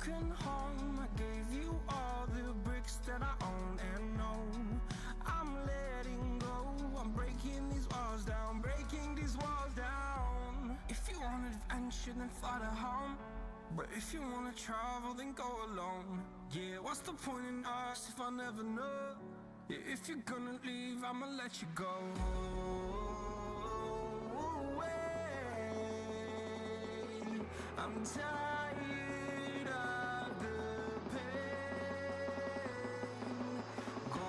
broken home. I gave you all the bricks that I own and know. I'm letting go. I'm breaking these walls down, breaking these walls down. If you want adventure, then fly to home. But if you wanna travel, then go alone. Yeah, what's the point in us if I never know? Yeah, if you're gonna leave, I'ma let you go. I'm tired of the pain. Go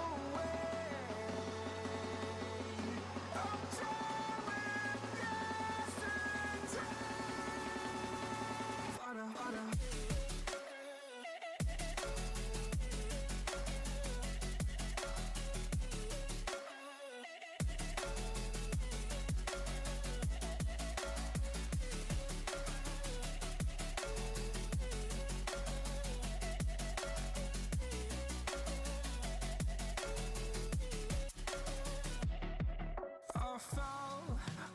away. I'm done with yesterday. Fada, fada. I fell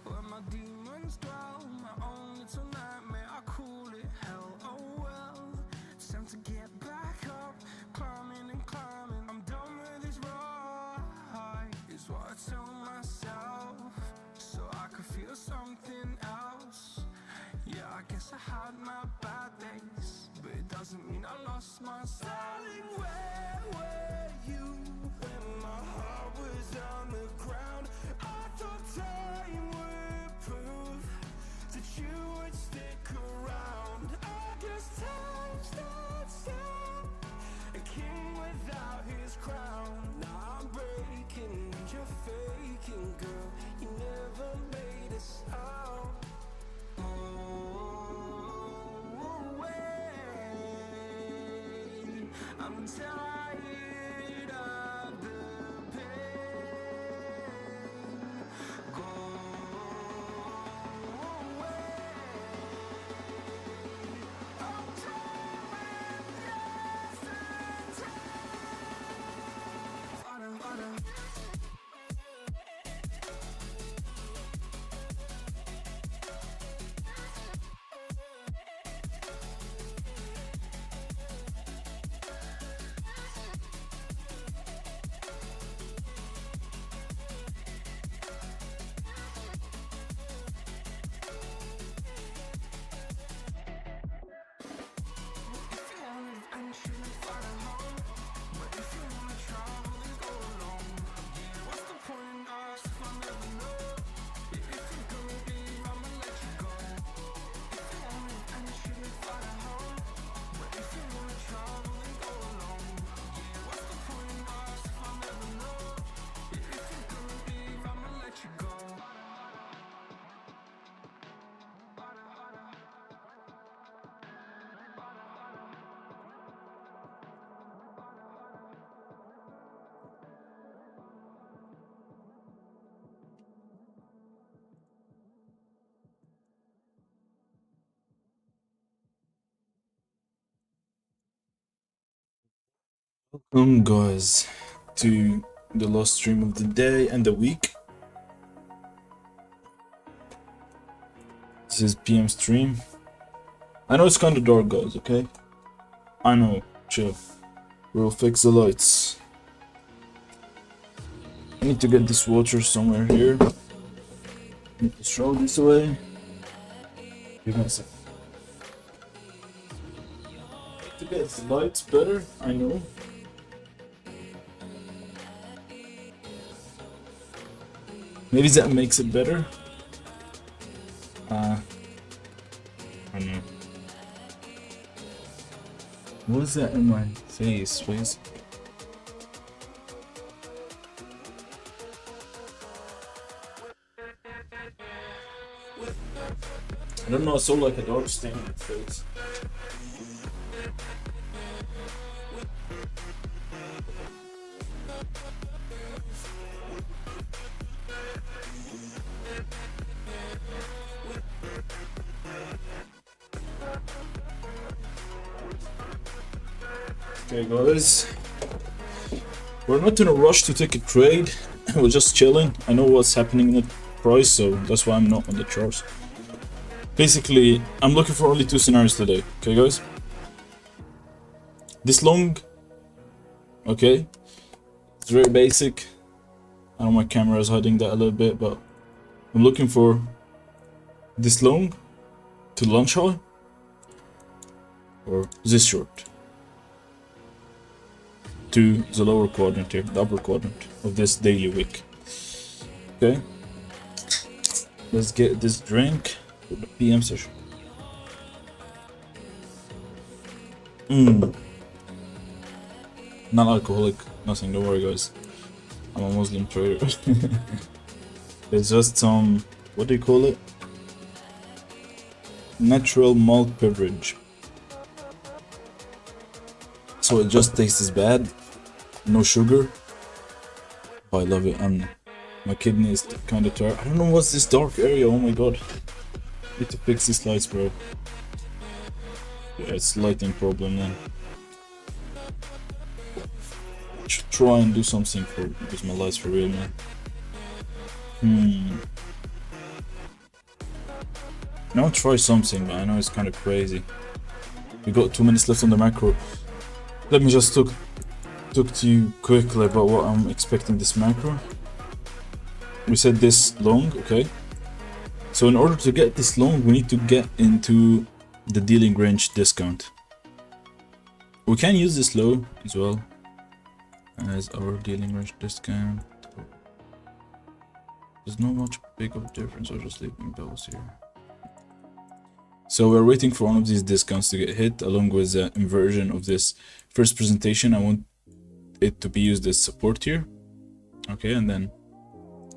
where my demons dwell. My own little nightmare, I call it hell. Oh well, it's time to get back up. Climbing and climbing, I'm done with this ride, is what I tell myself, so I could feel something else. Yeah, I guess I had my bad days, but it doesn't mean I lost myself. Darling, where were you when my heart was on the ground? I thought time would prove that you would stick around. I guess time stands still, a king without his crown. Now I'm breaking, you're faking, girl. You never made a sound. I'm tired of the pain. Go away. I'm done with yesterday. Fada, fada. Welcome guys to the last stream of the day and the week. This is PM stream. I know it's kind of dark guys, okay? I know, chill. We'll fix the lights. I need to get this water somewhere here. Need to throw this away. Give me a second. To get the lights better, I know. Maybe that makes it better. I don't know. What is that in my face, please? I don't know, I saw like a dark stain on my face. Okay guys, we're not in a rush to take a trade, we're just chilling. I know what's happening in the price, so that's why I'm not on the charts. Basically, I'm looking for only 2 scenarios today. Okay, guys? This long. Okay. It's very basic. I know my camera is hiding that a little bit, but I'm looking for this long to lunch high or this short to the lower quadrant here, the upper quadrant of this daily wick. Okay, let's get this drink for the PM session. Non-alcoholic, nothing, don't worry guys. I'm a Muslim trader. It's just some, what do you call it? Natural malt beverage. So it just tastes bad, no sugar. Oh, I love it. My kidney is kind of tired. I don't know what's this dark area. Oh my god. Need to fix these lights, bro. Yeah, it's lighting problem then. Should try and do something with my lights for real, man. Now try something, but I know it's kind of crazy. We got 2 minutes left on the macro. Let me just talk to you quickly about what I'm expecting this macro. We said this long, okay? So in order to get this long, we need to get into the dealing range discount. We can use this low as well as our dealing range discount. There's not much big of a difference, I'm just leaving those here. So we're waiting for one of these discounts to get hit along with the inversion of this first presentation. I want it to be used as support here. Okay, and then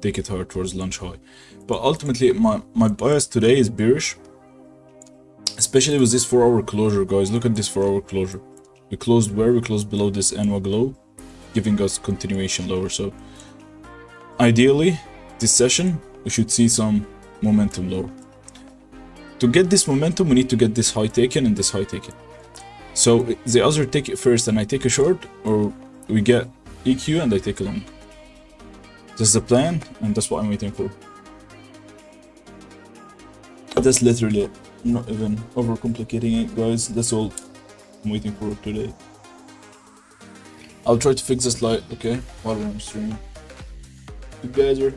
take it hard towards lunch high. But ultimately, my bias today is bearish. Especially with this 4-hour closure, guys. Look at this 4-hour closure. We closed where? We closed below this NWAG low, giving us continuation lower. So ideally, this session, we should see some momentum lower. To get this momentum, we need to get this high taken and this high taken. So the other take it first and I take a short, or we get EQ and I take a long. That's the plan, and that's what I'm waiting for. That's literally it. I'm not even overcomplicating it, guys. That's all I'm waiting for today. I'll try to fix this light, okay, while I'm streaming. Together.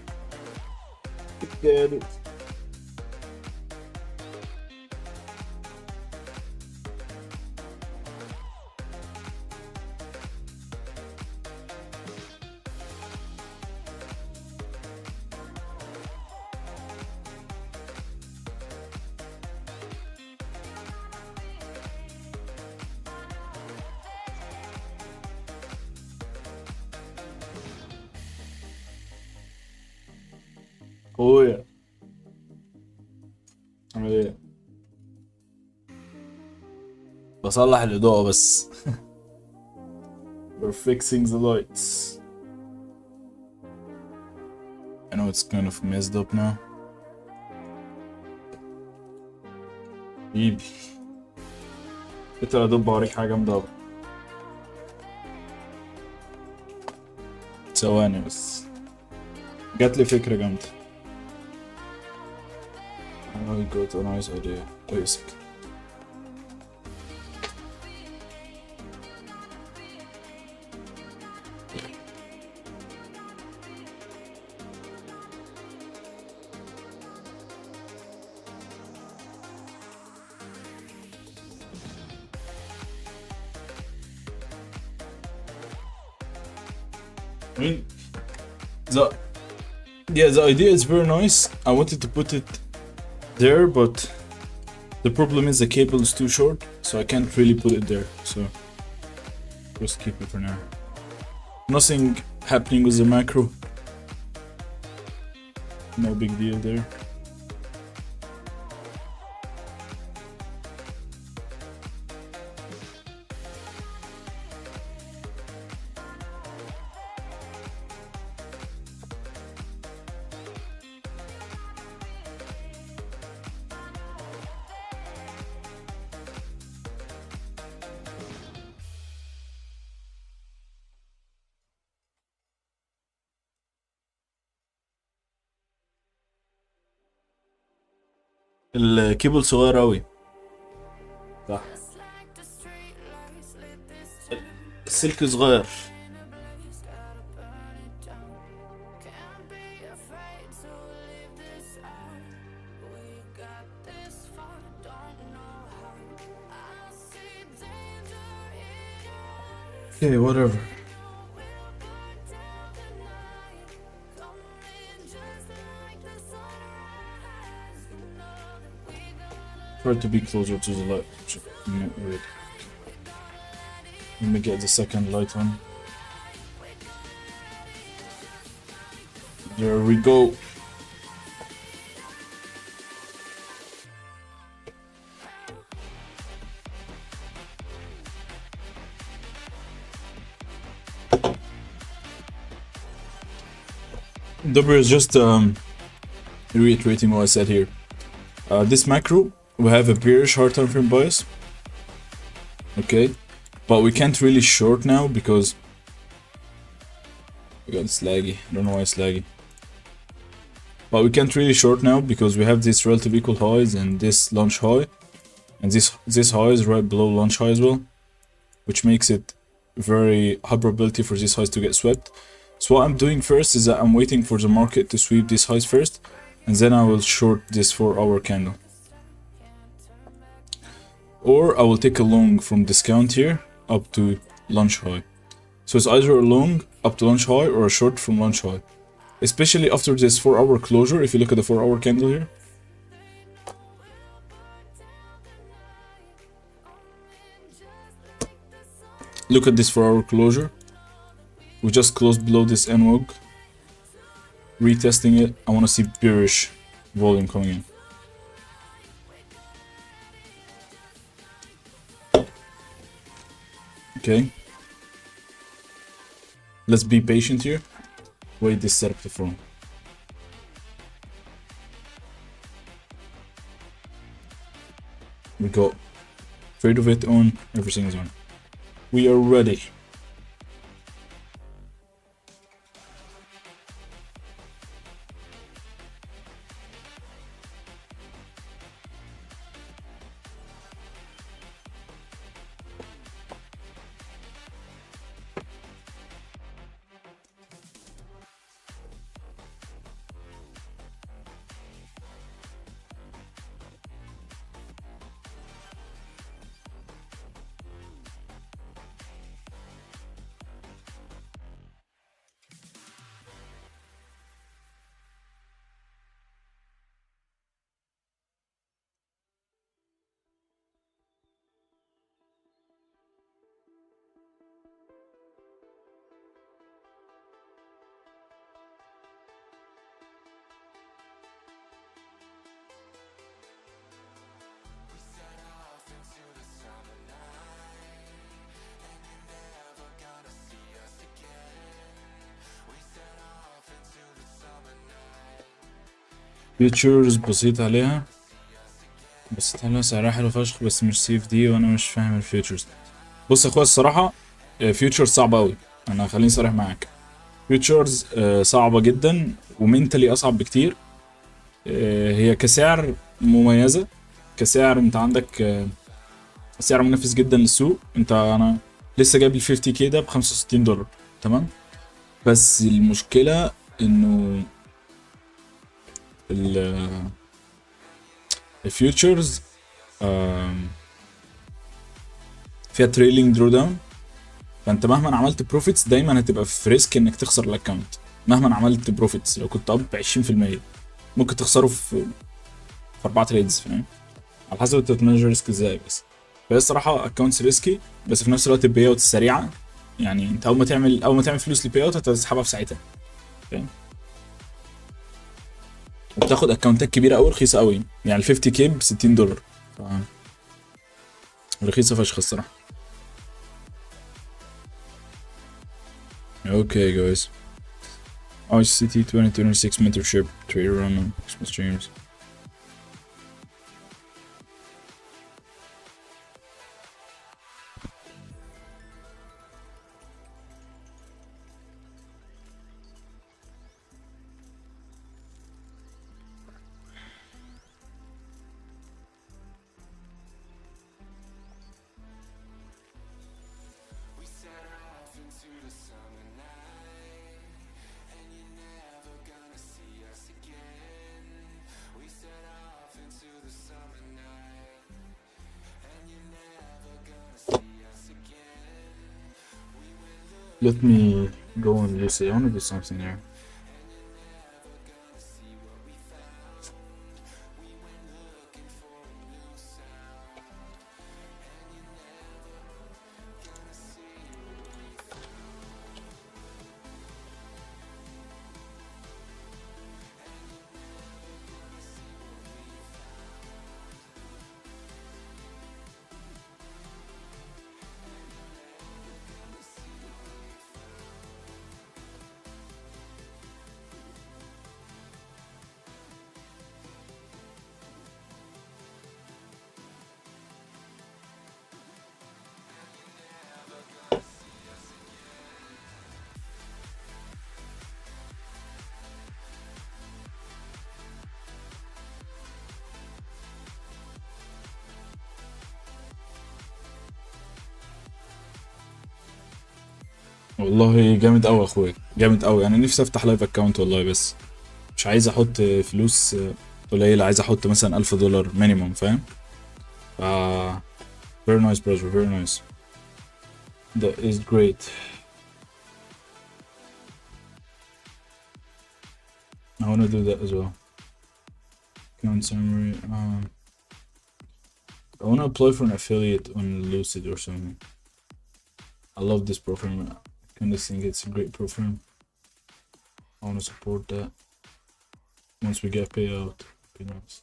Oh yeah. عامل ايه؟ بصلح الإضاءة بس. We're fixing the lights. I know it's kind of messed up now. حبيبي. قلت له أدب أوريك حاجة مضابة. ثواني بس. جات لي فكرة جامدة. I got a nice idea. Wait a second. I mean, the idea is very nice. I wanted to put it there, but the problem is the cable is too short, so I can't really put it there. So just keep it for now. Nothing happening with the macro. No big deal there. الكيبل صغير اوي. صح، السلك صغير. Okay, whatever. Try to be closer to the light. No, wait. Let me get the second light on. There we go. W is just reiterating what I said here. This macro, we have a bearish hard time frame bias. Okay, but we can't really short now because we got laggy. I don't know why it's laggy. But we can't really short now because we have these relative equal highs and this launch high, and this high is right below launch high as well, which makes it very high probability for these highs to get swept. So what I'm doing first is that I'm waiting for the market to sweep these highs first, and then I will short this 4-hour candle. Or I will take a long from discount here up to launch high. So it's either a long up to launch high or a short from launch high. Especially after this 4-hour closure, if you look at the 4-hour candle here. Look at this 4-hour closure. We just closed below this NWOG. Retesting it. I want to see bearish volume coming in. Okay. Let's be patient here. Wait this setup to form. We got trade of it on, everything is on. We are ready. فيوتشرز بصيت عليها سعرها حلو فشخ، بس مش سي اف دي وانا مش فاهم الفيوتشرز. بص يا اخويا الصراحه فيوتشرز صعبه قوي، انا خليني صريح معاك. فيوتشرز صعبه جدا ومنتلي اصعب بكتير. هي كسعر مميزه، كسعر انت عندك سعر منافس جدا للسوق. انا لسه جايب ال 50 كي ده ب $65 تمام. بس المشكله انه الفيوتشرز فيها تريلينج درو داون، فانت مهما عملت بروفيتس دايما هتبقى في ريسك انك تخسر الاكونت. مهما عملت بروفيتس لو كنت اب 20% ممكن تخسره في 4 تريدز، فاهم؟ على حسب انت بتمانج ريسك ازاي. بس فهي الصراحه اكونتس ريسكي، بس في نفس الوقت البي اوت السريعه، يعني انت اول ما تعمل فلوس للبي اوت هتسحبها في ساعتها، فاهم؟ وبتاخد اكونتات كبيره قوي رخيصه قوي، يعني ال 50 كي ب $60 رخيصه فشخ الصراحه. Okay guys, ICT 2026 mentorship trader on Xmas streams. Let me go and Lucy. I want to do something here. والله جامد قوي يا اخويا، جامد قوي. انا نفسي افتح لايف اكونت والله، بس مش عايز احط فلوس قليلة، عايز احط مثلا $1000 مينيموم، فاهم؟ very nice brother, very nice. That is great. I wanna do that as well. Account summary. I wanna apply for an affiliate on Lucid or something. I love this program. I kinda think it's a great program. I wanna support that. Once we get payout, be nice.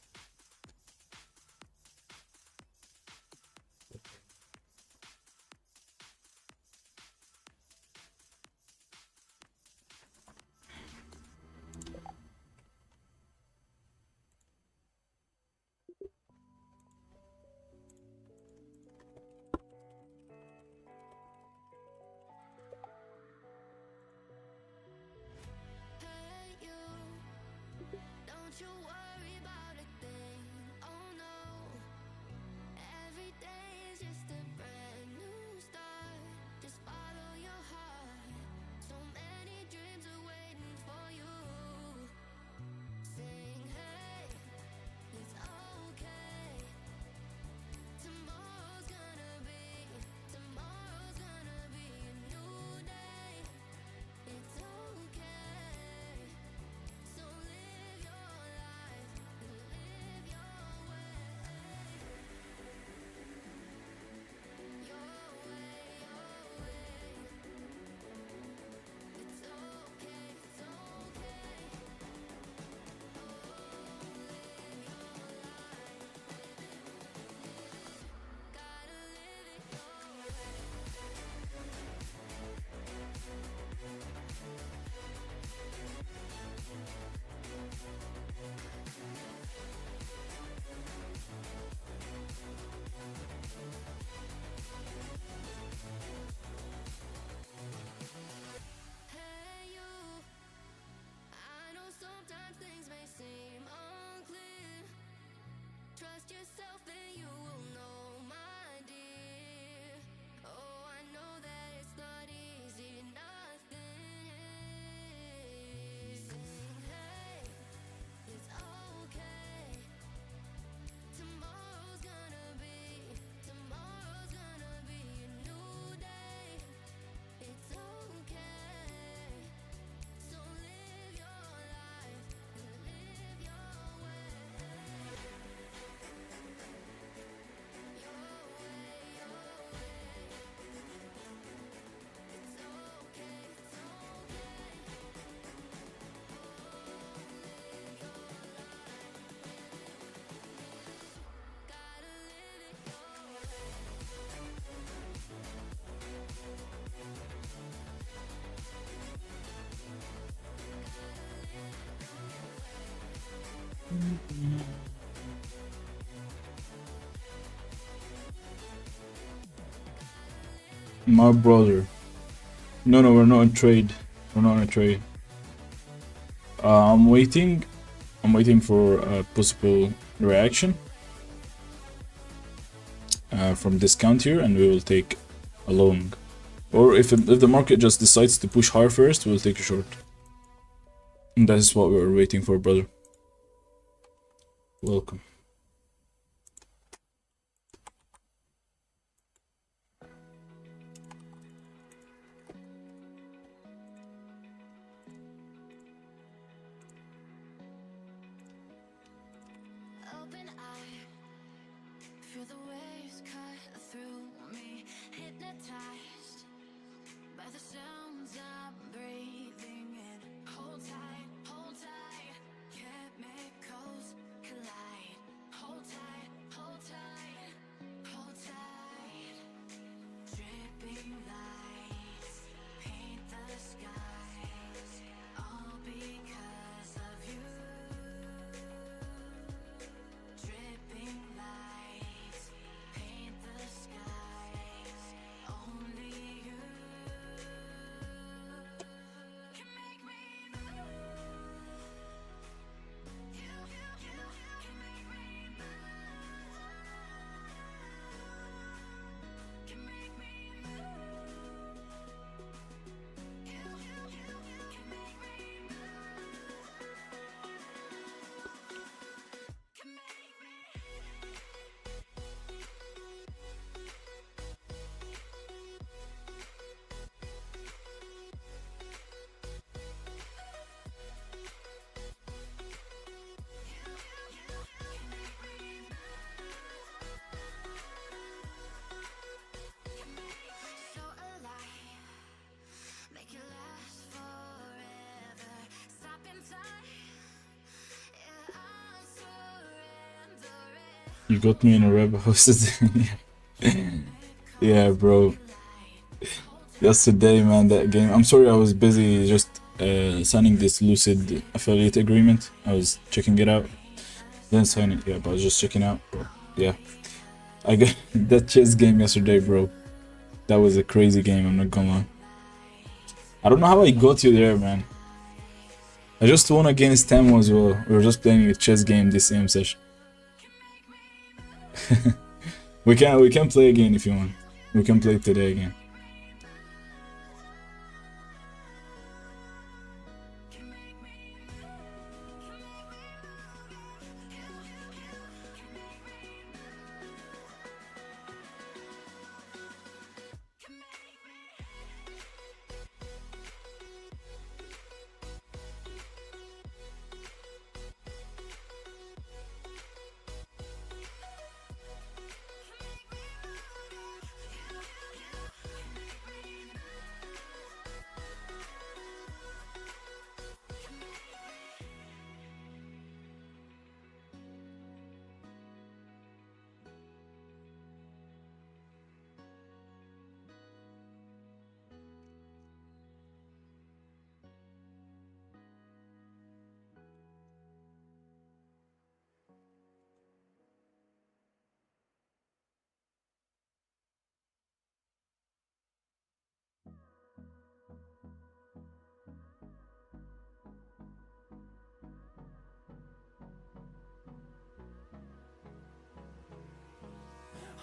My brother. No, we're not in trade. We're not in a trade. I'm waiting. I'm waiting for a possible reaction from discount here, and we will take a long. Or if the market just decides to push higher first, we'll take a short. And that is what we're waiting for, brother. Welcome. You got me in a rebel hosted. Yeah, bro. Yesterday, man, that game. I'm sorry, I was busy just signing this Lucid affiliate agreement. I was checking it out. Didn't sign it yet, but I was just checking out, bro. Yeah, I got that chess game yesterday, bro. That was a crazy game. I'm not gonna lie. I don't know how I got you there, man. I just won against Tamo as well. We were just playing a chess game this same session. we can play again if you want. We can play today again.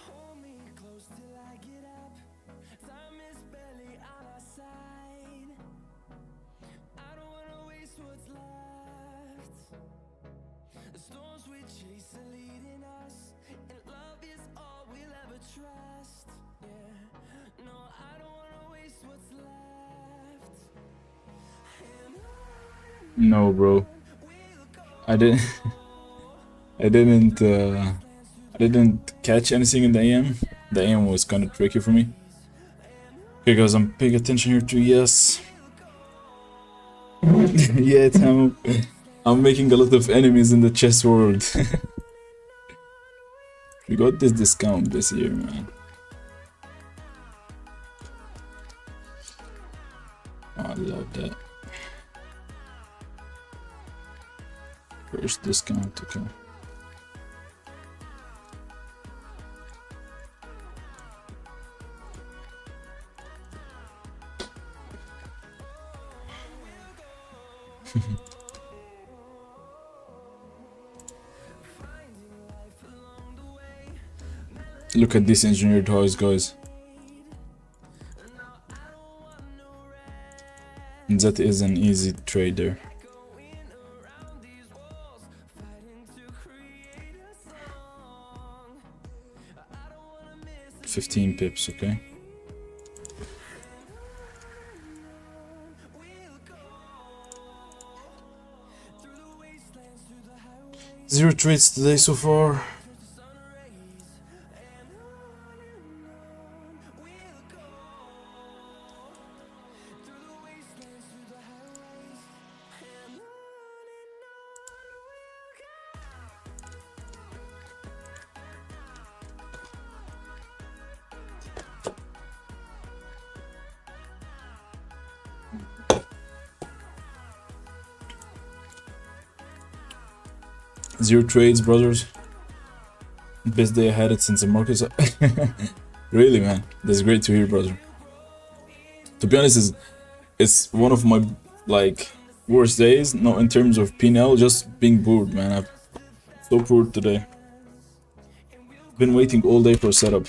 Hold me close till I get up. Time is barely on our side. I don't wanna waste what's left. The storms we chase are leading us, and love is all we'll ever trust. Yeah, no, I don't wanna waste what's left. No, bro. I didn't. I didn't. I didn't catch anything in the AM. The AM was kind of tricky for me. Okay, guys, I'm paying attention here too. Yes. Yeah, Tam. I'm making a lot of enemies in the chess world. We got this discount this year, man. Oh, I love that. First discount, okay. Look at this engineered house, guys. That is an easy trader. 15 pips, okay. Zero trades today so far. Zero trades, brothers. Best day I had it since the markets. Really, man. That's great to hear, brother. To be honest, it's one of my worst days. Not in terms of P&L, just being bored, man. I'm so bored today. Been waiting all day for a setup.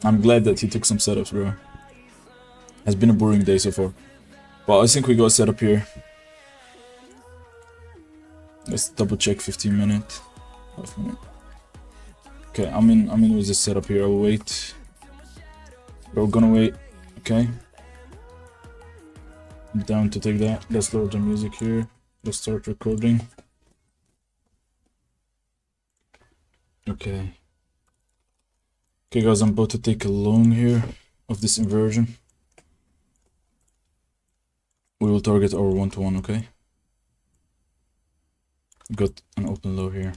I'm glad that he took some setups, bro. Has been a boring day so far. But I think we got set up here. Let's double check 15 minutes. Half minute. Okay, I'm in with this setup here. I'll wait. We're gonna wait. Okay. I'm down to take that. Let's load the music here. Let's start recording. Okay. Okay, guys, I'm about to take a long here of this inversion. We will target our 1-to-1, okay? Got an open low here.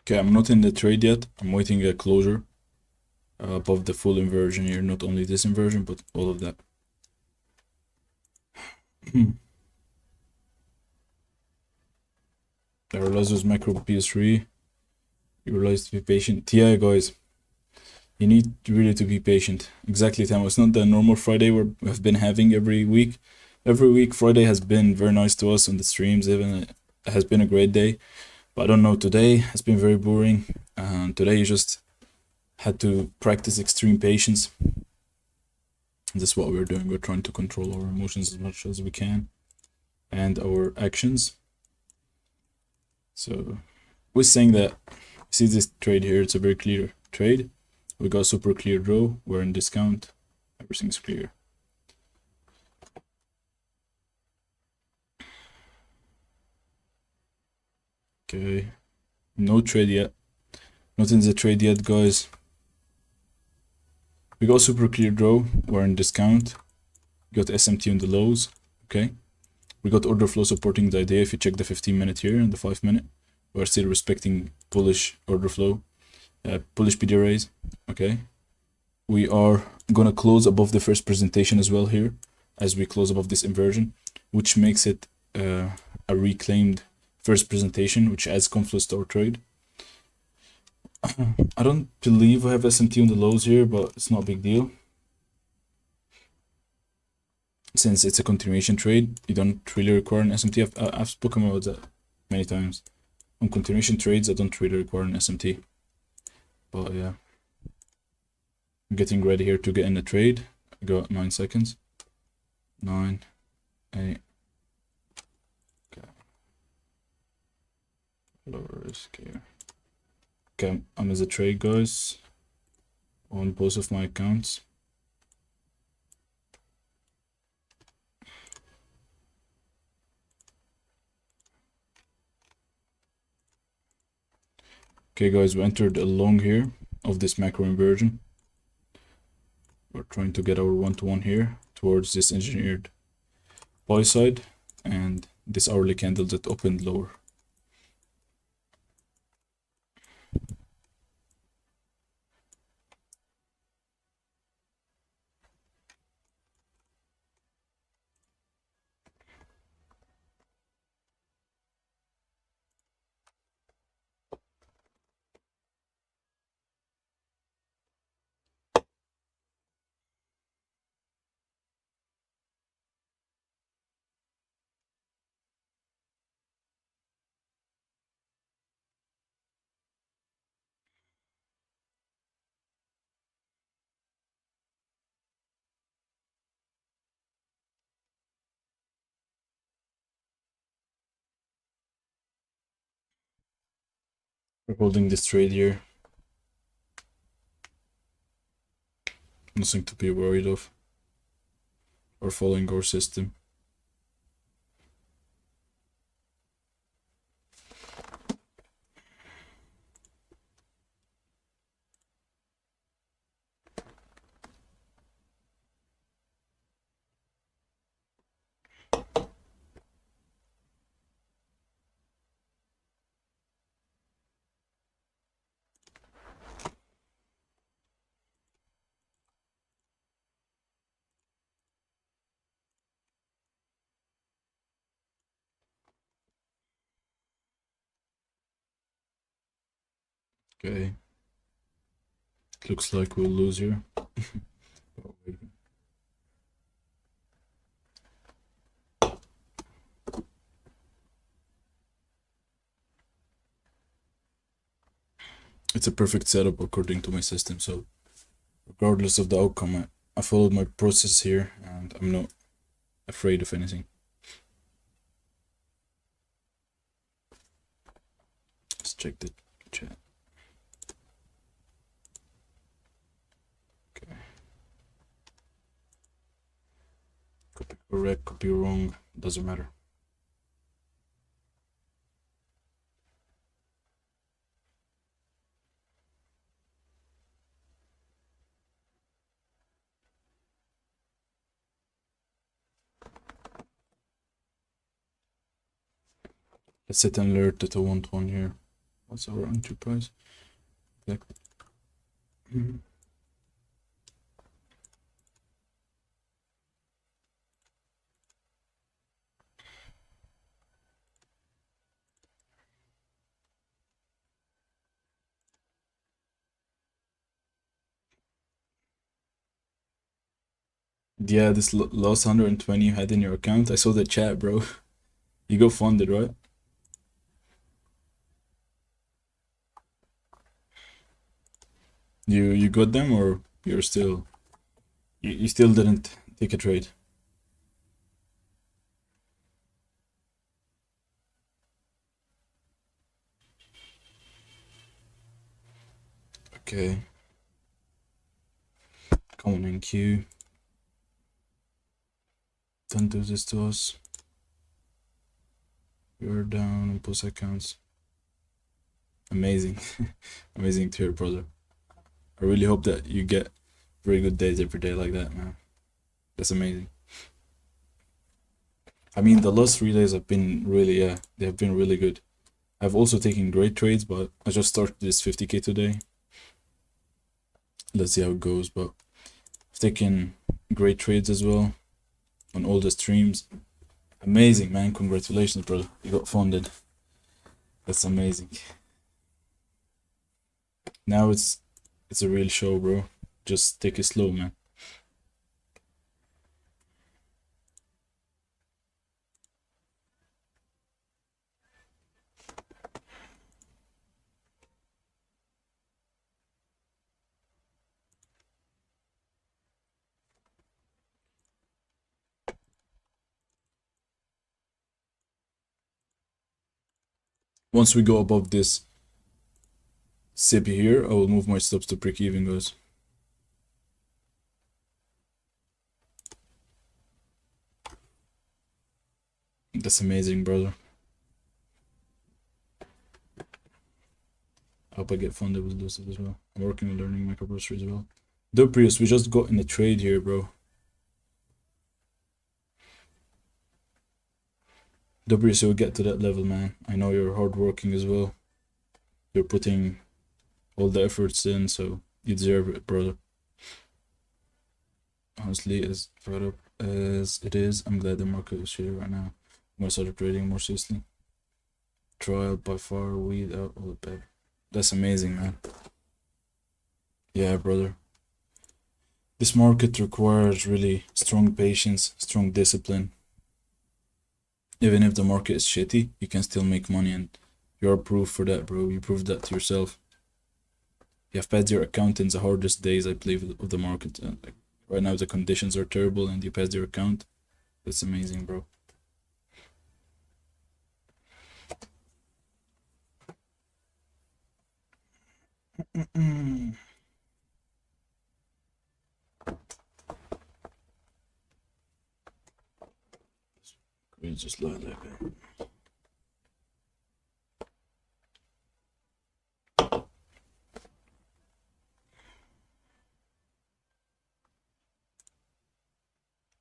Okay, I'm not in the trade yet. I'm waiting a closure above the full inversion here, not only this inversion, but all of that. I realized it was macro PS3. You realize to be patient. Yeah, guys, you need really to be patient. Exactly, Tam. It's not the normal Friday we've been having every week. Every week, Friday has been very nice to us on the streams. Even it has been a great day. But I don't know, today has been very boring. Today you just had to practice extreme patience. That's what we're doing. We're trying to control our emotions as much as we can and our actions. So we're saying that, see this trade here, it's a very clear trade. We got super clear draw, we're in discount, everything's clear. Okay, no trade yet. Not in the trade yet, guys. We got super clear draw, we're in discount. We got SMT on the lows, okay. We got order flow supporting the idea. If you check the 15-minute here and the 5-minute, we're still respecting bullish order flow, bullish PD raise, okay. We are gonna close above the first presentation as well here, as we close above this inversion, which makes it a reclaimed first presentation, which adds confluence to our trade. I don't believe we have SMT on the lows here, but it's not a big deal. Since it's a continuation trade, you don't really require an SMT. I've spoken about that many times. On continuation trades, I don't really require an SMT. But yeah. I'm getting ready here to get in the trade. I got 9 seconds. 9, 8. Okay. Lower risk here. Okay, I'm in the trade, guys. On both of my accounts. Okay, guys, we entered a long here of this macro inversion. We're trying to get our one-to-one here towards this engineered buy side and this hourly candle that opened lower. We're holding this trade here. Nothing to be worried of. We're following our system. Okay. Looks like we'll lose here. It's a perfect setup according to my system, so regardless of the outcome, I followed my process here and I'm not afraid of anything. Let's check the chat. Okay. Could be correct, could be wrong, doesn't matter. Let's set an alert that I want one here. What's our entry price? Exactly. Yeah, this last 120 you had in your account. I saw the chat, bro. You got funded, right? You got them, or you're still you still didn't take a trade? Okay. Come on in, Q. Don't do this to us. You're down on post accounts. Amazing. Amazing to hear, brother. I really hope that you get very good days every day like that, man. That's amazing. I mean, the last 3 days have been really, yeah, they have been really good. I've also taken great trades, but I just started this 50k today. Let's see how it goes, but I've taken great trades as well on all the streams. Amazing, man. Congratulations, brother. You got funded. That's amazing. Now it's a real show, bro. Just take it slow, man. Once we go above this SIB here, I will move my stops to break even, guys. That's amazing, brother. I hope I get funded with this as well. I'm working on learning microprocessors as well. Duprius, we just got in a trade here, bro. Duprius, you'll get to that level, man. I know you're hardworking as well. You're putting all the efforts in, so you deserve it, brother. Honestly, as far up as it is, I'm glad the market is here right now. I'm gonna start trading more seriously. Trial by far, weed out all the bad. That's amazing, man. Yeah, brother. This market requires really strong patience, strong discipline. Even if the market is shitty, you can still make money, and you're proof for that, bro. You proved that to yourself. You have passed your account in the hardest days, I believe, of the market. Like right now, the conditions are terrible, and you passed your account. That's amazing, bro. We just like that.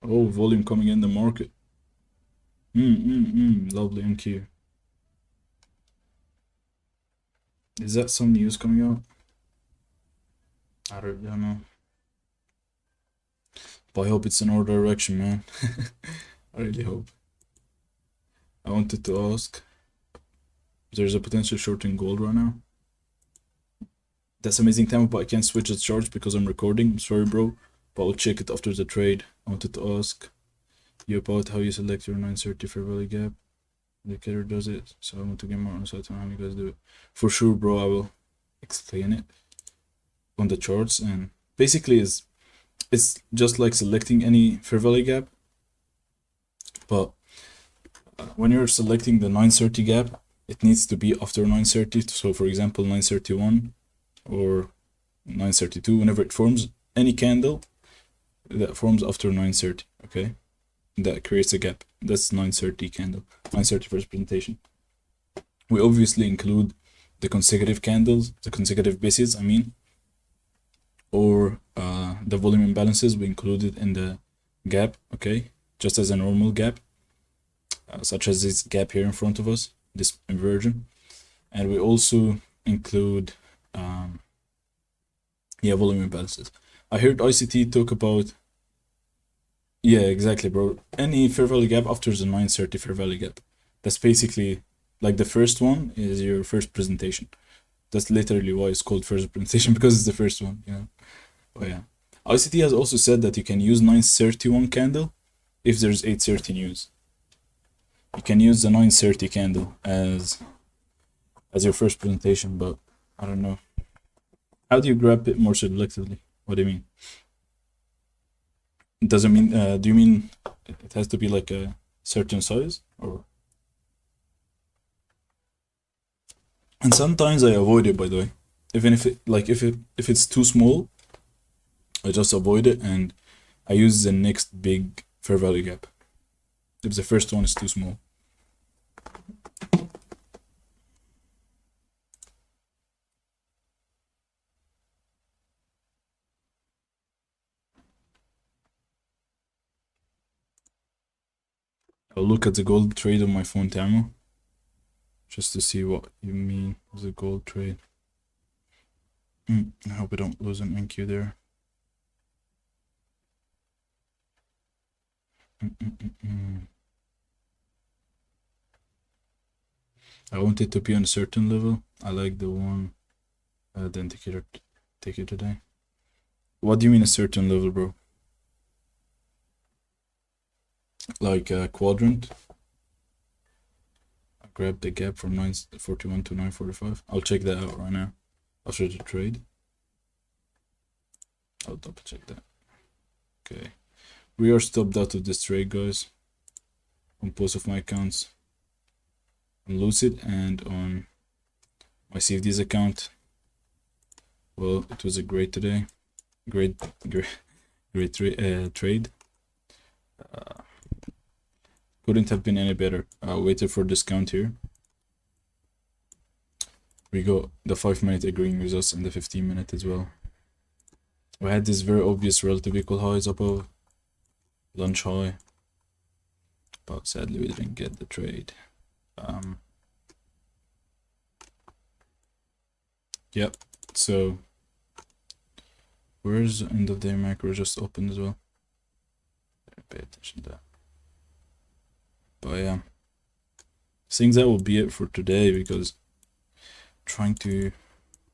Oh, volume coming in the market. Lovely MQ. Is that some news coming out? I don't know. But I hope it's in our direction, man. I really hope. I wanted to ask, there's a potential short in gold right now. That's amazing, Tampa, but I can't switch the charge because I'm recording. I'm sorry, bro, but I'll check it after the trade. I wanted to ask you about how you select your 930 fair value gap. The indicator does it, so I want to get more insight on how you guys do it. For sure, bro, I will explain it on the charts. And basically it's just like selecting any fair value gap, but when you're selecting the 930 gap, it needs to be after 930. So for example, 931 or 932, whenever it forms any candle that forms after 930, okay, that creates a gap. That's 930 candle, 930 first presentation. We obviously include the consecutive candles, the consecutive bases, I mean, or the volume imbalances we included in the gap, okay, just as a normal gap, such as this gap here in front of us, this inversion. and we also include volume imbalances. I heard ICT talk about, yeah, exactly, bro. Any fair value gap after the 930 fair value gap. That's basically like the first one is your first presentation. That's literally why it's called first presentation, because it's the first one, you know. Oh yeah. ICT has also said that you can use 931 candle if there's 830 news. You can use the 930 candle as your first presentation, but I don't know. How do you grab it more selectively? What do you mean? It doesn't mean, do you mean it has to be like a certain size, or? And sometimes I avoid it, by the way. Even if it, like, if it's too small, I just avoid it and I use the next big fair value gap if the first one is too small. I'll look at the gold trade on my phone, Tamo, just to see what you mean with the gold trade. I hope I don't lose an NQ there. I want it to be on a certain level. I like the one, the indicator ticker today. What do you mean a certain level, bro? Like a quadrant? I grabbed the gap from 941 to 945. I'll check that out right now after the trade. I'll double check that. Okay. We are stopped out of this trade, guys, on both of my accounts, on Lucid and on my CFD's account. Well, it was a great today. Great trade. Couldn't have been any better. Waited for discount here. We got the 5-minute agreeing with us and the 15-minute as well. We had this very obvious relative equal highs above lunch high, but sadly we didn't get the trade. Yep, so where's the end of day macro just opened as well? Pay attention to that. But yeah, I think that will be it for today, because trying to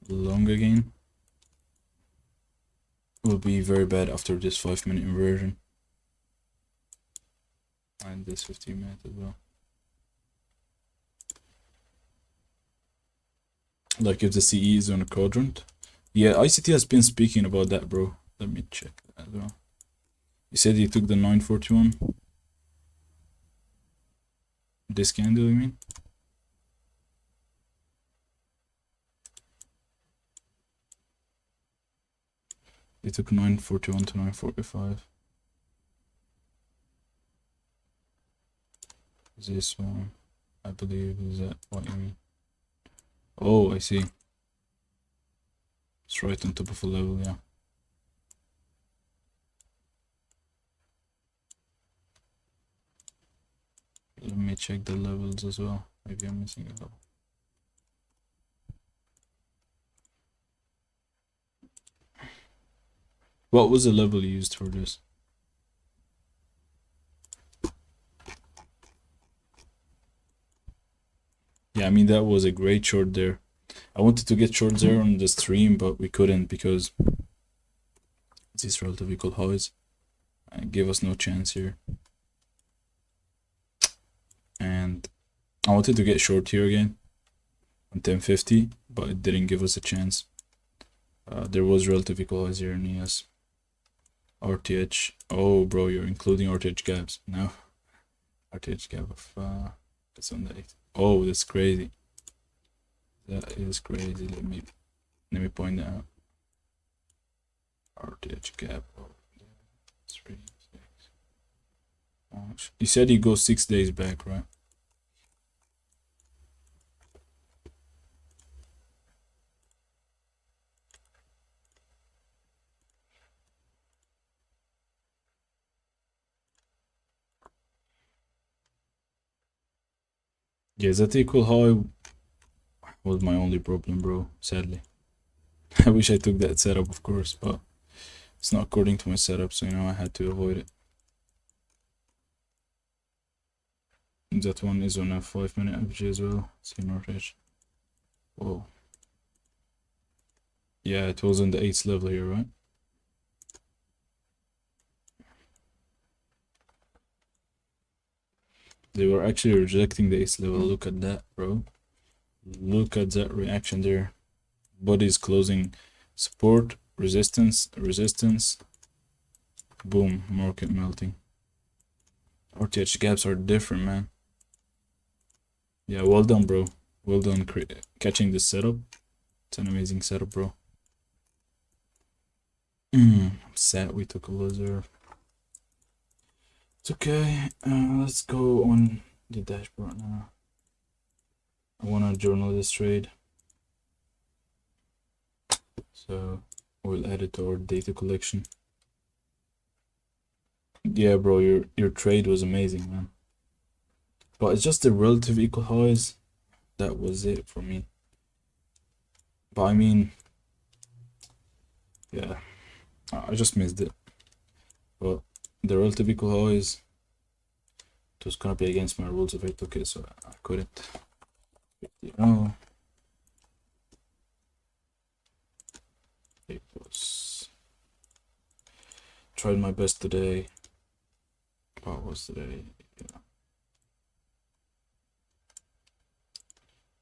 long again will be very bad after this 5-minute inversion and this 15-minute as well. Like if the CE is on a quadrant. Yeah, ICT has been speaking about that, bro. Let me check that as well. You said you took the 941. This candle, you mean? You took 941 to 945. This one, I believe, is that what you mean? Oh, I see. It's right on top of a level, yeah. Let me check the levels as well. Maybe I'm missing a level. What was the level used for this? Yeah, I mean, that was a great short there. I wanted to get short there on the stream, but we couldn't because these relative equal highs gave us no chance here. And I wanted to get short here again on 1050, but it didn't give us a chance. There was relative equal highs here in ES. RTH. Oh, bro, you're including RTH gaps. No. RTH gap of it's on the 8. Oh, that's crazy. That is crazy. Let me point that out. RTH gap. Oh, 3, 6. Oh, you said you go 6 days back, right? Yeah, that equal high. was my only problem, bro, sadly. I wish I took that setup, of course, but it's not according to my setup, so you know I had to avoid it. That one is on a 5-minute FG as well. See North Edge. Whoa. Yeah, it was on the 8th level here, right? They were actually rejecting the 8th level. Look at that, bro. Look at that reaction there. Body's closing. Support, resistance, resistance. Boom, market melting. RTH gaps are different, man. Yeah, well done, bro. Well done catching this setup. It's an amazing setup, bro. I'm sad we took a loser. It's okay. Let's go on the dashboard now. I want to journal this trade. So we'll add it to our data collection. Yeah, bro, your trade was amazing, man. But it's just the relative equal highs. That was it for me. But I mean, yeah, I just missed it. But the relative equal highs, it was gonna be against my rules if I took it, so I couldn't. Oh, it was. Tried my best today. What was today? Yeah.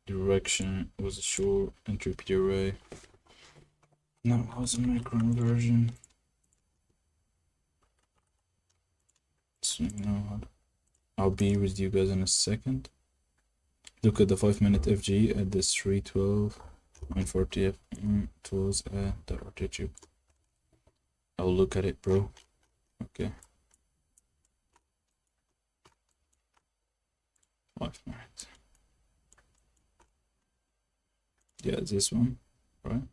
Direction was a short entry array. No, it was a macro inversion. So you know, I'll be with you guys in a second. Look at the 5-minute FG at this 312, 940 F. It was the RTH. I'll look at it, bro. Okay. 5 minutes. Yeah, this one, right?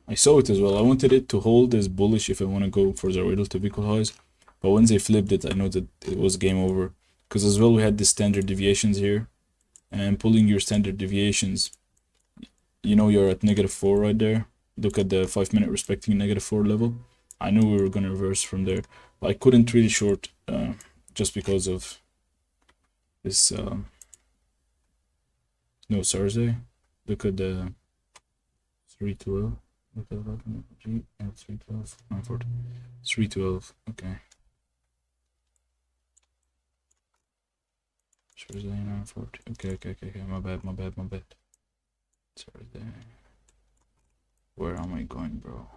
I saw it as well. I wanted it to hold as bullish if I want to go for the relative equal highs. But when they flipped it, I know that it was game over. Because as well, we had the standard deviations here. And pulling your standard deviations, you know you're at -4 right there. Look at the 5-minute respecting -4 level. I knew we were going to reverse from there. But I couldn't really short just because of this... no, Thursday. Look at the 312. Look at that. 312. 940. 312. Okay. Thursday 940. Okay. My bad. Thursday. Where am I going, bro?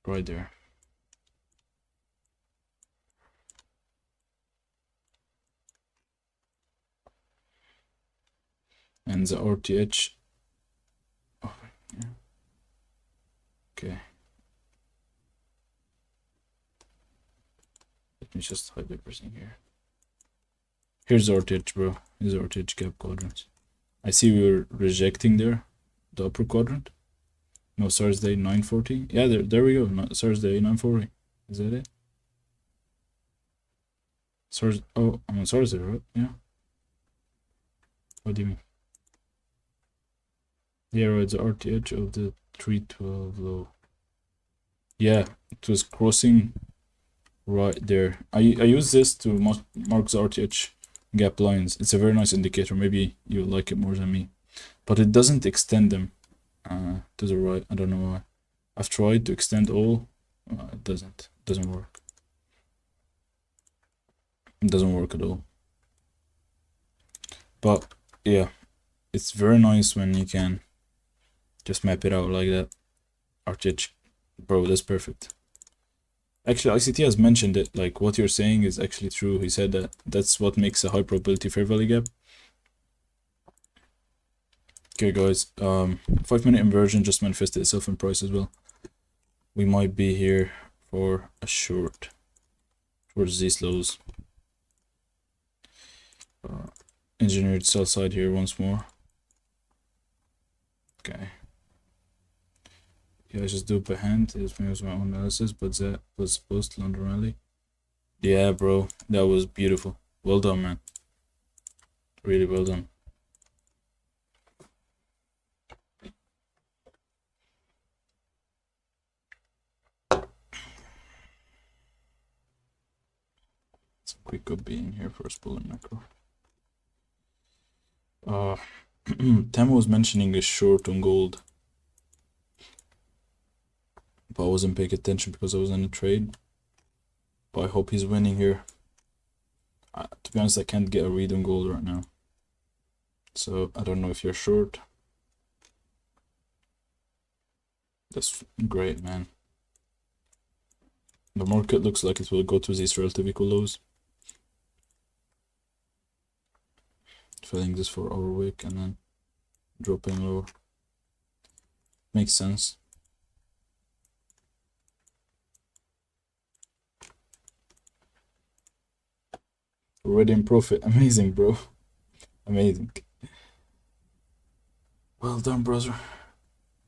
Right there. And the RTH. Oh, yeah. Okay. Let me just hide everything here. Here's the RTH, bro. Here's the RTH gap quadrant. I see we're rejecting there, the upper quadrant. No, Thursday 940. Yeah, there we go. No, Thursday 940. Is that it? Thursday. Oh, I'm on Thursday, right? Yeah. What do you mean? Yeah, right. The RTH of the 312 low. Yeah, it was crossing right there. I use this to mark the RTH gap lines. It's a very nice indicator. Maybe you like it more than me, but it doesn't extend them to the right. I don't know why. I've tried to extend all. It doesn't work. It doesn't work at all. But yeah, it's very nice when you can just map it out like that. RTH, bro, that's perfect. Actually, ICT has mentioned it, like what you're saying is actually true. He said that that's what makes a high probability fair value gap. Okay, guys, 5-minute inversion just manifested itself in price as well. We might be here for a short towards these lows. Engineered sell side here once more. Okay. Yeah, I just do it by hand. It was my own analysis, but that was post London rally. Yeah, bro, that was beautiful. Well done, man. Really well done. Some quick up being here for a bullet macro. Tam was mentioning a short on gold, but I wasn't paying attention because I was in a trade. But I hope he's winning here. To be honest, I can't get a read on gold right now, so I don't know if you're short. That's great, man. The market looks like it will go to these relative equal lows. Filling this 4 hour wick and then dropping lower. Makes sense. Already in profit. Amazing, bro. Amazing. Well done, brother.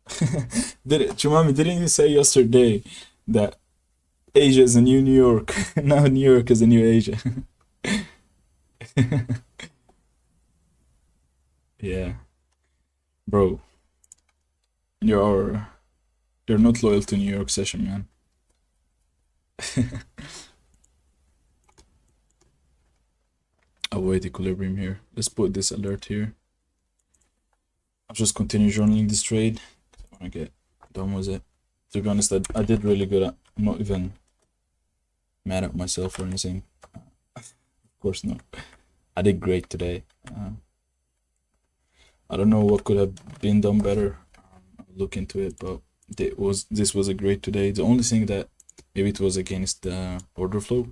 Chumami, didn't you say yesterday that Asia is a new New York? Now New York is a new Asia. Yeah. Bro. You're not loyal to New York session, man. Avoid equilibrium here. Let's put this alert here. I'll just continue journaling this trade. I wanna get done with it. To be honest, I did really good. I'm not even mad at myself or anything. Of course not. I did great today. I don't know what could have been done better. I'll look into it, but this was a great today. The only thing that maybe it was against the order flow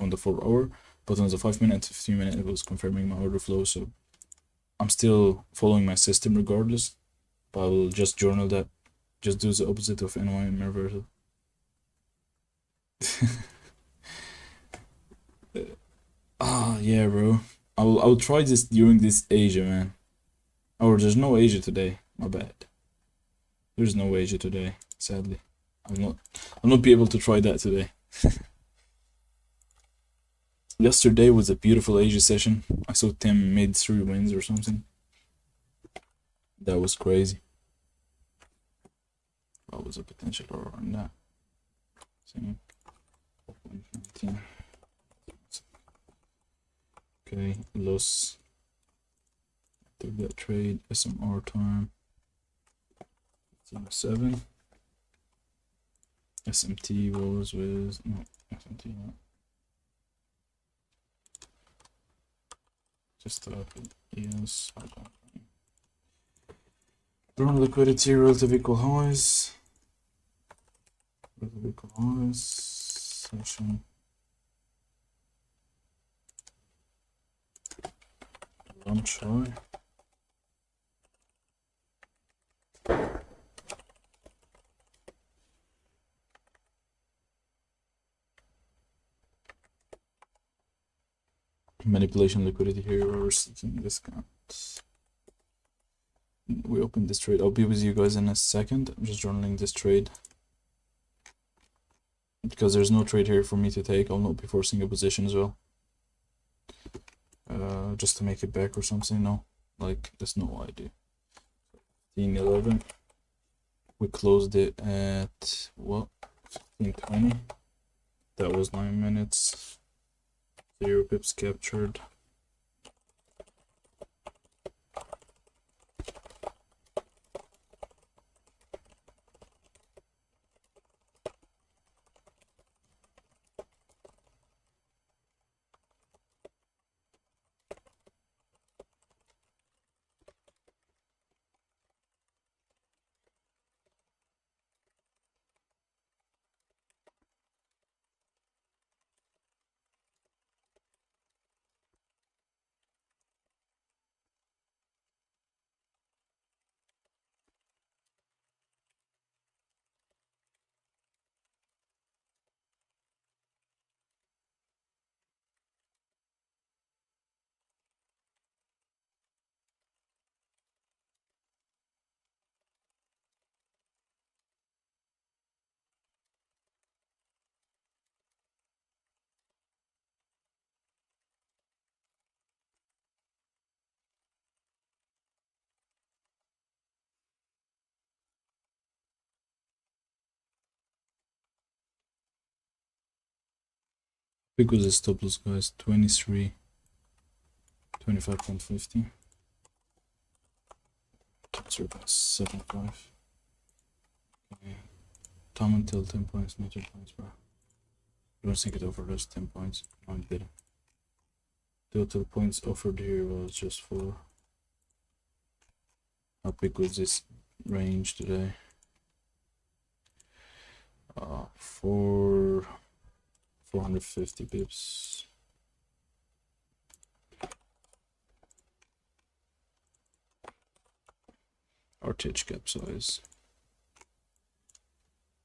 on the 4 hour, but on the 5 minute, 15 minute, it was confirming my order flow. So I'm still following my system regardless, but I will just journal that. Just do the opposite of NY and reversal. Yeah, bro. I'll try this during this Asia, man. Oh, there's no Asia today. My bad. There's no Asia today, sadly. I'll not be able to try that today. Yesterday was a beautiful Asia session. I saw Tim made 3 wins or something. That was crazy. What was a potential error on that? Okay, loss. Took that trade. SMR time. 7. SMT was with no SMT not. Just yes. Drawn liquidity relative equal highs. Relative equal highs. Session. Lunch high. Manipulation liquidity here, reversing discount. We opened this trade. I'll be with you guys in a second. I'm just journaling this trade because there's no trade here for me to take. I'll not be forcing a position as well. Just to make it back or something. No, like that's not what I do. 15:11. We closed it at what? 15:20. That was 9 minutes. 0 pips captured. big was the stop loss, guys? 23, 25.50. Surpass 75. Okay. Time until 10 points, not 10 points, bro. I don't think it offered us 10 points. No, it didn't. Total points offered here was just 4. How big was this range today? 450 pips. RTH gap size.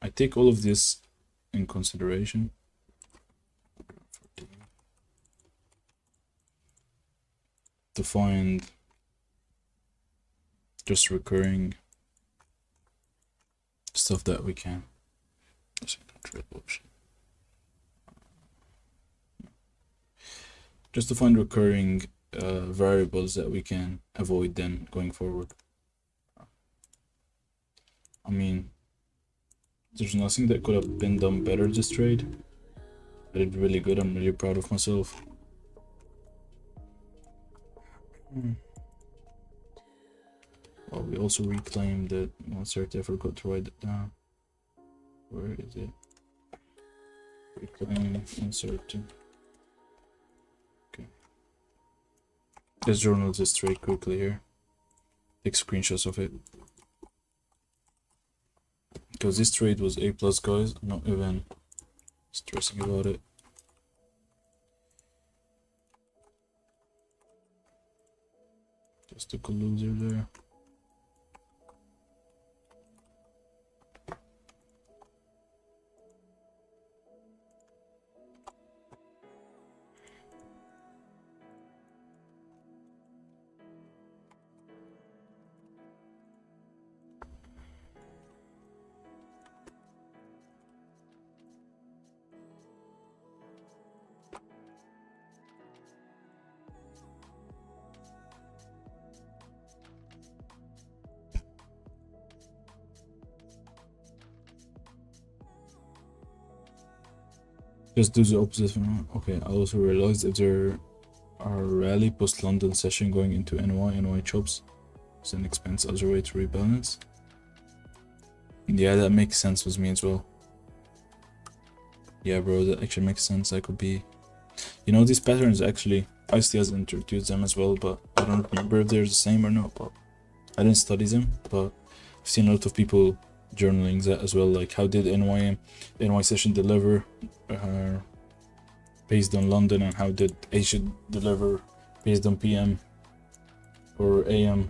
I take all of this in consideration. To find just recurring stuff that we can. Just to find recurring variables that we can avoid then going forward. I mean, there's nothing that could have been done better this trade. I did really good. I'm really proud of myself. Well, we also reclaimed it. I forgot to write it down. Where is it? Reclaim, insert. Okay. Let's journal this trade quickly here. Take screenshots of it. Because this trade was A+, guys. I'm not even stressing about it. Just took a loser there. Just do the opposite for now. Okay, I also realized if there are rally post London session going into NY chops, it's an expense other way to rebalance. Yeah, that makes sense with me as well. Yeah, bro, that actually makes sense. I could be, you know, these patterns actually, ICT has introduced them as well, but I don't remember if they're the same or not. But I didn't study them, but I've seen a lot of people journaling that as well. Like, how did NY session deliver based on London, and how did Asia deliver based on PM or AM?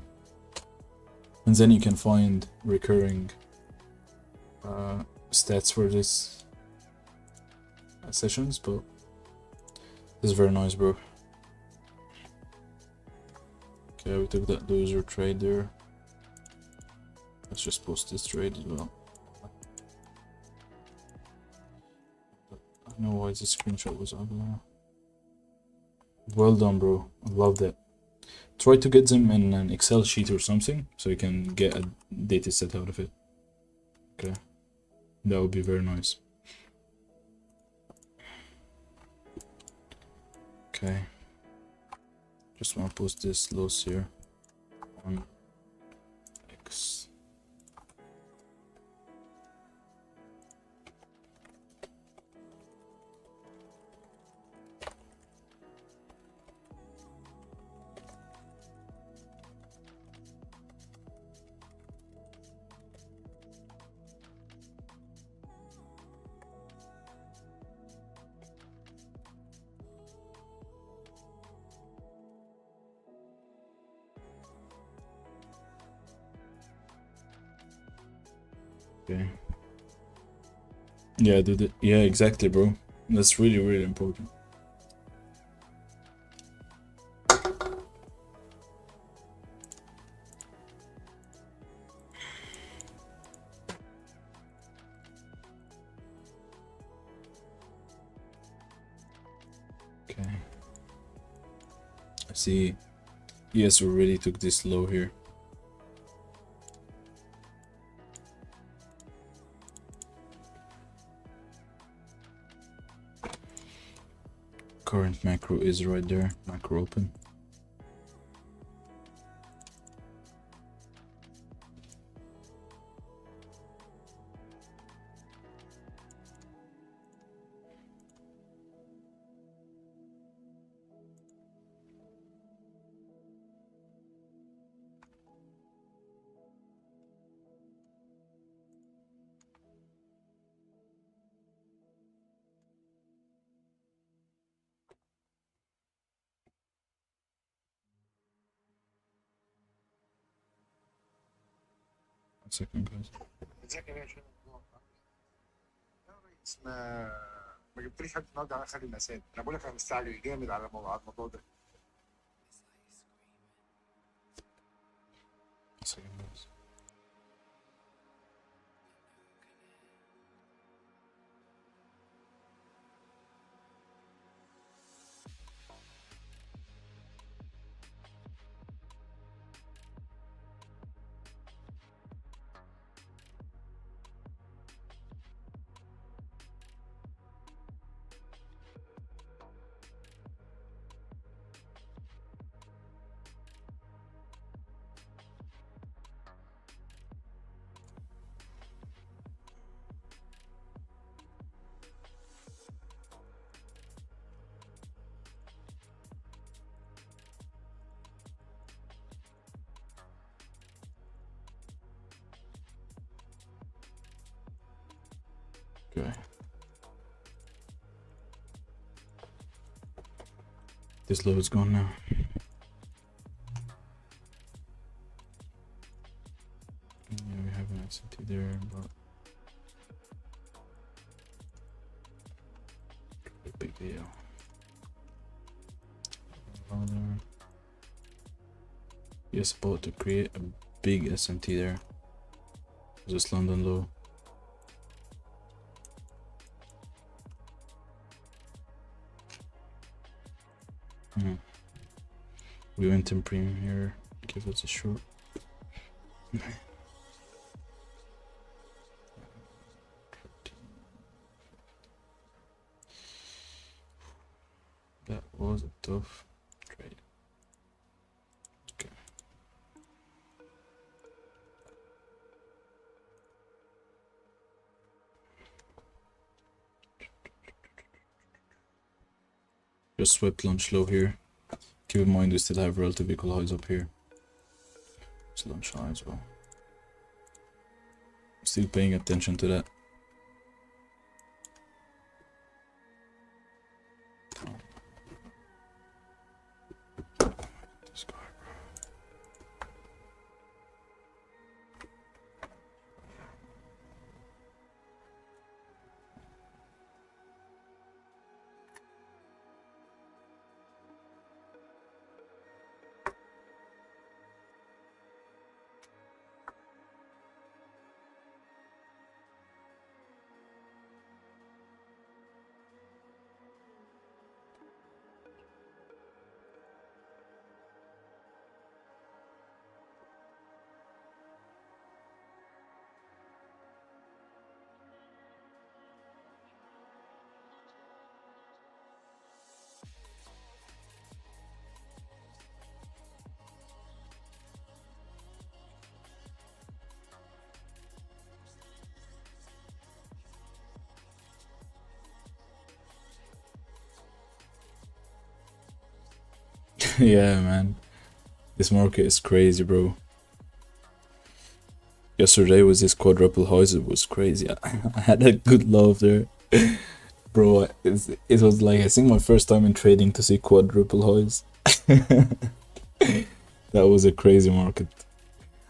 And then you can find recurring stats for this sessions. But this is very nice, bro. Okay, we took that loser trade there. Let's just post this trade as well. I know why this screenshot was up there. Well done, bro. I love that. Try to get them in an Excel sheet or something so you can get a data set out of it. Okay, that would be very nice. Okay, just want to post this loss here on X. Okay. Yeah, dude. Yeah, exactly, bro. That's really, really important. Okay. I see. Yes, already took this low here. current macro is right there, macro open. One second, guys. ازيك يا باشا؟ يا ريس ما جبتليش حد النهارده على خالد الاساد، انا بقول لك انا مستعجل جامد على الموضوع ده. One second, guys. Okay. This low is gone now. Yeah, we have an ICT there, but a big deal. Yes, about to create a big SMT there. Just London low. We went in premium here. Give us a short. That was a tough trade. Okay. Just swept lunch low here. Keep in mind we still have relative equal highs up here. It's lunch high as well. Still paying attention to that. This guy, bro. Yeah, man. This market is crazy, bro. Yesterday was this quadruple highs. It was crazy. I had a good love there. Bro, it was like, I think my first time in trading to see quadruple highs. That was a crazy market.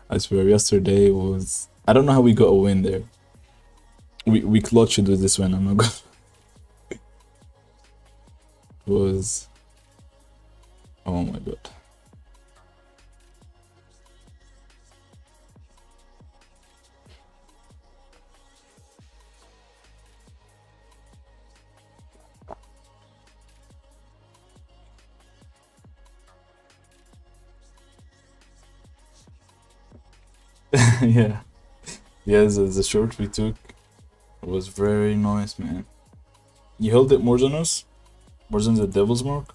I swear, yesterday was... I don't know how we got a win there. We clutched it with this win, I'm not gonna... It was... Oh my god. Yeah. Yeah, the short we took was very nice, man. You held it more than us? Wasn't the devil's mark?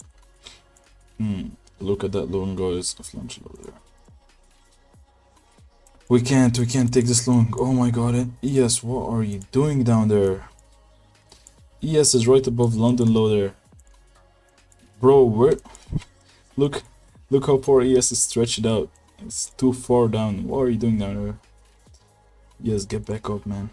Look at that long guys of lunch over there. We can't take this long. Oh my god, ES, what are you doing down there? ES is right above London low there. Bro, where? Look how far ES is stretched out. It's too far down. What are you doing down there? Yes, get back up, man.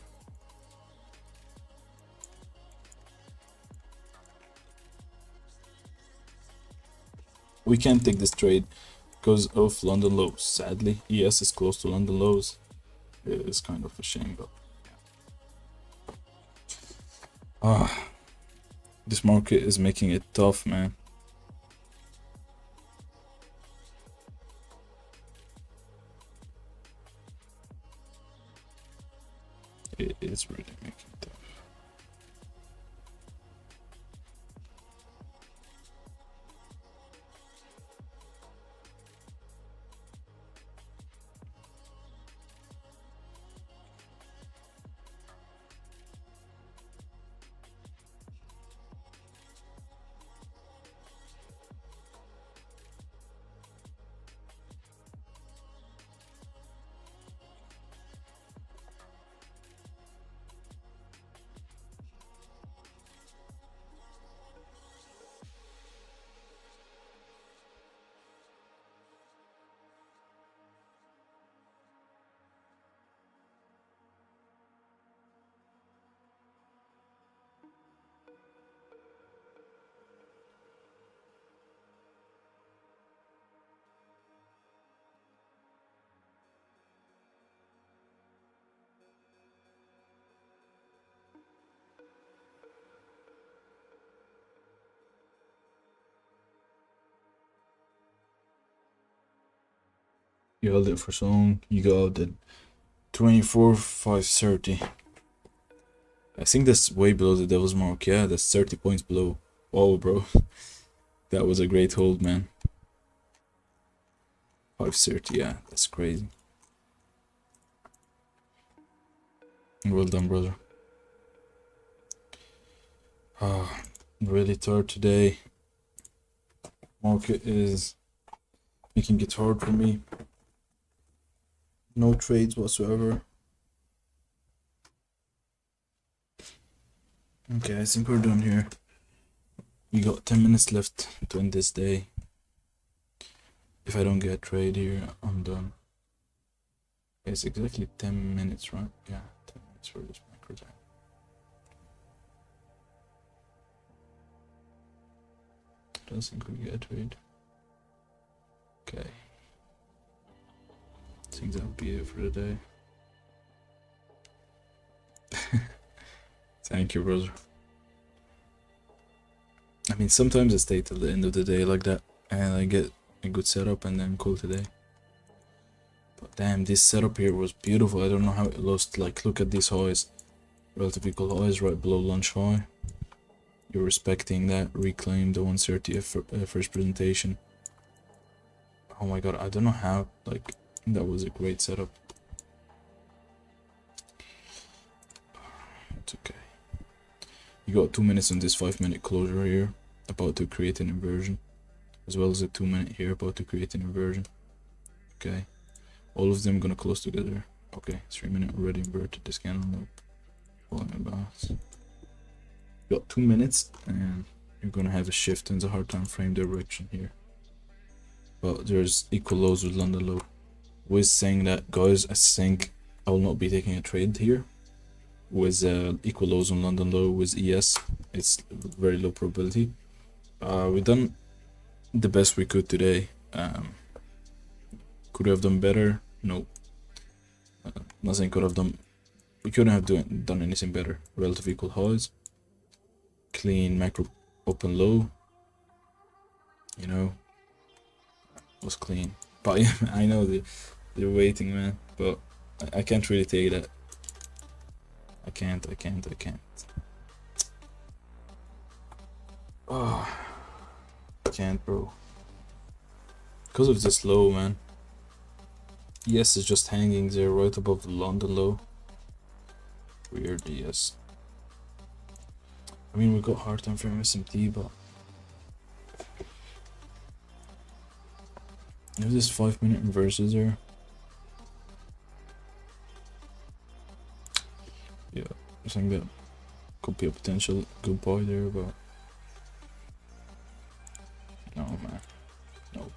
We can't take this trade because of London lows. Sadly, ES is close to London lows. It is kind of a shame, but yeah. This market is making it tough, man. It is really making it tough. You held it for so long, you got out at 24,530. I think that's way below the devil's mark. Yeah, that's 30 points below. Oh, bro. That was a great hold, man. 530, yeah, that's crazy. Well done, brother. Really tired today. Market is making it hard for me. No trades whatsoever. Okay, I think we're done here. We got 10 minutes left to end this day. If I don't get a trade here, I'm done. It's exactly 10 minutes, right? Yeah, 10 minutes for this macro time. Don't think we get a trade. Okay. I think that'll be it for the day. Thank you, brother. I mean, sometimes I stay till the end of the day like that, and I get a good setup and then call today. But damn, this setup here was beautiful. I don't know how it lost. Like, look at these highs. Relative equal highs right below lunch high. You're respecting that. Reclaim the 130 first presentation. Oh my god, I don't know how. Like, that was a great setup. It's okay. You got 2 minutes on this 5-minute closure here, about to create an inversion, as well as a 2-minute here, about to create an inversion. Okay, all of them gonna close together. Okay, 3-minute already inverted this candle up. Falling about. You got 2 minutes, and you're gonna have a shift in the hard time frame direction here. But there's equal lows with London low. With saying that, guys, I think I will not be taking a trade here. With equal lows on London low with ES, it's very low probability. We done the best we could today. Could we have done better? No. Nothing could have done. We couldn't have done anything better. Relative equal highs. Clean macro open low. You know, was clean. But yeah, I know they're waiting, man. But I can't really take that. I can't. Oh, I can't, bro. Because of this low, man. Yes, it's just hanging there right above the London low. Weird, yes. I mean, we got hard time frame SMT, but If this 5-minute inverses there, yeah, I think that could be a potential good buy there, but no, man, no way,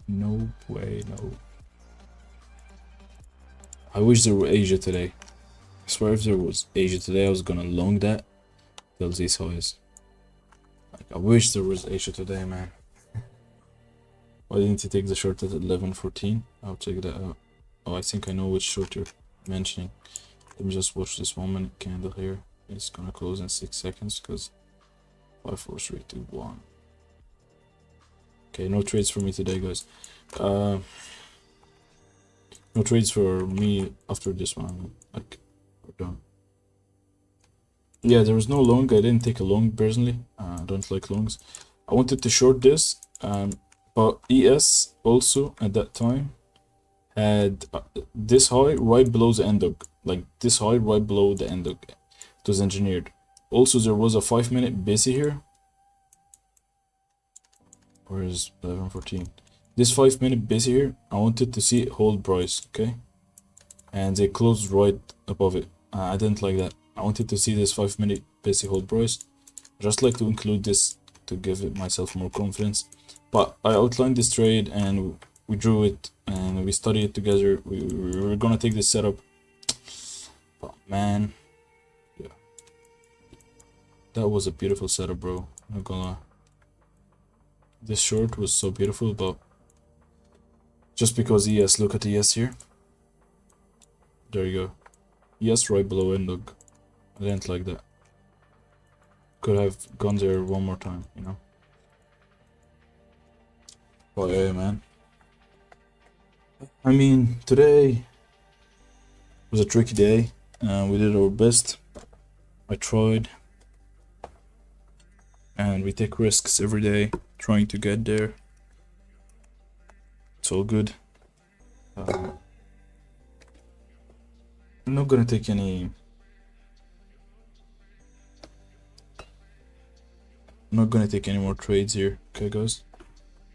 no way, no. I wish there were Asia today. I swear if there was Asia today, I was gonna long that till these highs. Like, I wish there was Asia today, man. Why didn't you take the short at 11:14? I'll check that out. Oh, I think I know which short you're mentioning. Let me just watch this 1-minute candle here. It's gonna close in 6 seconds because 5, 4, 3, 2, 1. Okay, no trades for me today, guys. No trades for me after this one. Like, we're done. Yeah, there was no long. I didn't take a long personally. I don't like longs. I wanted to short this, but ES also at that time had this high right below the end dog. Like this high right below the end dog. It was engineered. Also, there was a 5-minute busy here. Where is 11:14? This 5-minute busy here, I wanted to see it hold price, okay? And they closed right above it. I didn't like that. I wanted to see this 5-minute busy hold price. Just like to include this to give it myself more confidence. But I outlined this trade and we drew it and we studied it together. We were gonna take this setup. But man, yeah. That was a beautiful setup, bro. Not gonna lie. This short was so beautiful, but just because ES, look at ES here. There you go. ES right below end dog. I didn't like that. Could have gone there one more time, you know. But yeah, man. I mean, today was a tricky day. We did our best. I tried. And we take risks every day, trying to get there. It's all good. I'm not gonna take any. I'm not gonna take any more trades here, okay, guys? I'm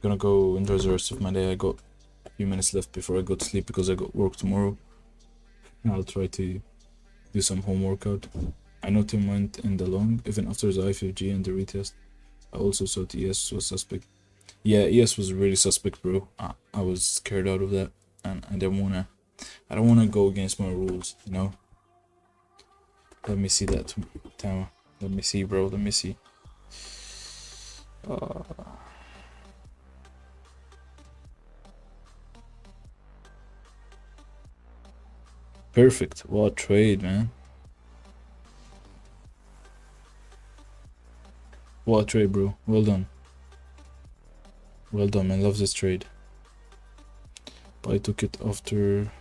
gonna go enjoy the rest of my day. I got a few minutes left before I go to sleep because I got work tomorrow. I'll try to do some home workout. I know Tim went in the long, even after the I5G and the retest. I also saw ES was suspect. Yeah, ES was really suspect, bro. I was scared out of that, and I don't wanna go against my rules, you know. Let me see that timer. Let me see, bro. Let me see. Perfect. What trade, man. What trade, bro. Well done. Well done, man. Love this trade. But I took it after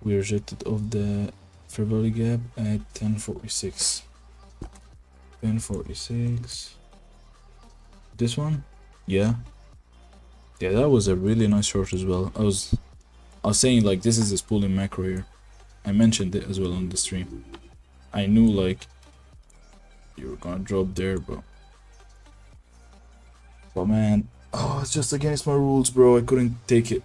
we rejected off the fair value gap at 10:46. 10:46. This one? Yeah. Yeah, that was a really nice short as well. I was saying like this is a pulling macro here. I mentioned it as well on the stream. I knew like you were gonna drop there, but man, oh, it's just against my rules, bro. I couldn't take it.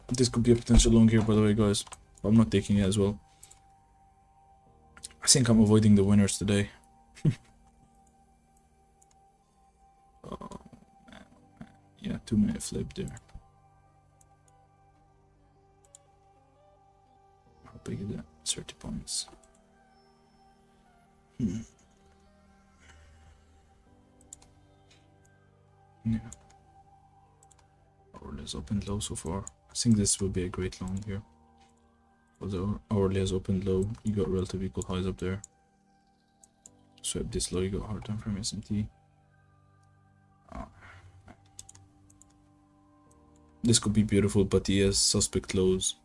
This could be a potential long here, by the way, guys. But I'm not taking it as well. I think I'm avoiding the winners today. Oh man, yeah, 2-minute flip there. How big is that? 30 points. Yeah. Hourly has opened low so far. I think this will be a great long here. Although hourly has opened low, you got relative equal highs up there. Swept this low, you got hard time from SMT. This could be beautiful, but he has suspect lows.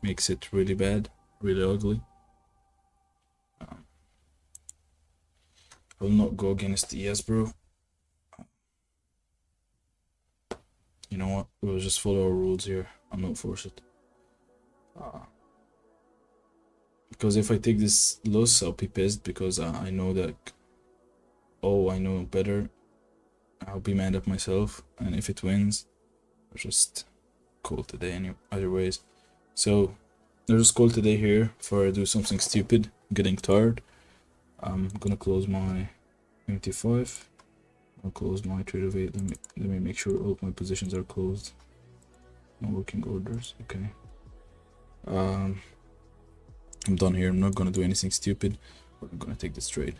Makes it really bad, really ugly. I will not go against ES, bro. You know what? We'll just follow our rules here. I'll not force it. Because if I take this loss, I'll be pissed because I know that. Oh, I know better. I'll be mad at myself, and if it wins, I'll just call today either ways. So I'll just call today here before I do something stupid. I'm getting tired. I'm gonna close my MT5. I'll close my trade of 8. Let me make sure all of my positions are closed. No working orders. Okay. I'm done here. I'm not gonna do anything stupid. I'm gonna take this trade.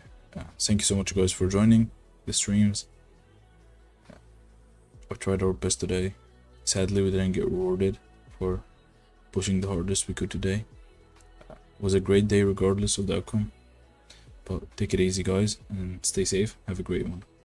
Thank you so much, guys, for joining the streams. I tried our best today. Sadly, we didn't get rewarded for pushing the hardest we could today. It was a great day regardless of the outcome. But take it easy, guys, and stay safe. Have a great one.